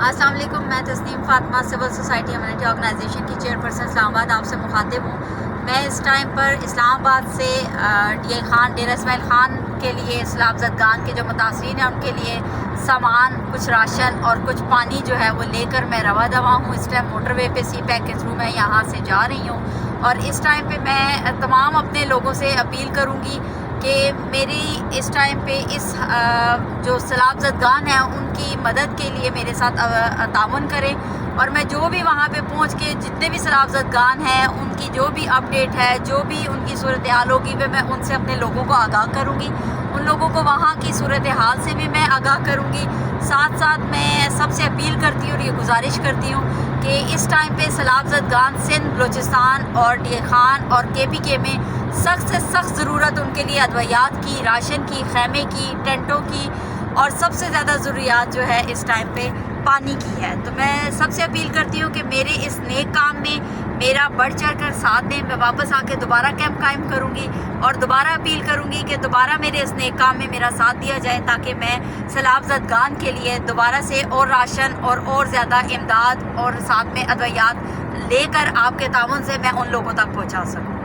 السلام علیکم، میں Tasneem Fatima civil society humanity organisation کی چیئرپرسن اسلام آباد آپ سے مخاطب ہوں۔ میں اس ٹائم پر اسلام آباد سے ڈی اے خان ڈیرہ اسماعیل خان کے لیے سیلاب زدگان کے جو متاثرین ہیں ان کے لیے سامان، کچھ راشن اور کچھ پانی جو ہے وہ لے کر میں رواں دواں ہوں۔ اس ٹائم موٹر وے پہ سی پیک کے تھرو میں یہاں سے جا رہی ہوں، اور اس ٹائم پہ میں تمام اپنے لوگوں سے اپیل کروں گی کہ میری اس ٹائم پہ اس جو سیلاب زدگان ہیں ان کی مدد کے لیے میرے ساتھ تعاون کریں، اور میں جو بھی وہاں پہ پہنچ کے جتنے بھی سیلاب زدگان ہیں ان کی جو بھی اپڈیٹ ہے، جو بھی ان کی صورتحال ہوگی میں ان سے اپنے لوگوں کو آگاہ کروں گی، ان لوگوں کو وہاں کی صورتحال سے بھی میں آگاہ کروں گی۔ ساتھ ساتھ میں سب سے اپیل کرتی ہوں اور یہ گزارش کرتی ہوں کہ اس ٹائم پہ سیلاب زدگان سندھ، بلوچستان اور ڈی اے خان اور کے پی کے میں سخت سے سخت ضرورت ان کے لیے ادویات کی، راشن کی، خیمے کی، ٹینٹوں کی، اور سب سے زیادہ ضروریات جو ہے اس ٹائم پہ پانی کی ہے۔ تو میں سب سے اپیل کرتی ہوں کہ میرے اس نیک کام میں میرا بڑھ چڑھ کر ساتھ دیں۔ میں واپس آ کے دوبارہ کیمپ قائم کروں گی اور دوبارہ اپیل کروں گی کہ دوبارہ میرے اس نیک کام میں میرا ساتھ دیا جائے، تاکہ میں سیلاب زدگان کے لیے دوبارہ سے اور راشن اور زیادہ امداد اور ساتھ میں ادویات لے کر آپ کے تعاون سے میں ان لوگوں تک پہنچا سکوں۔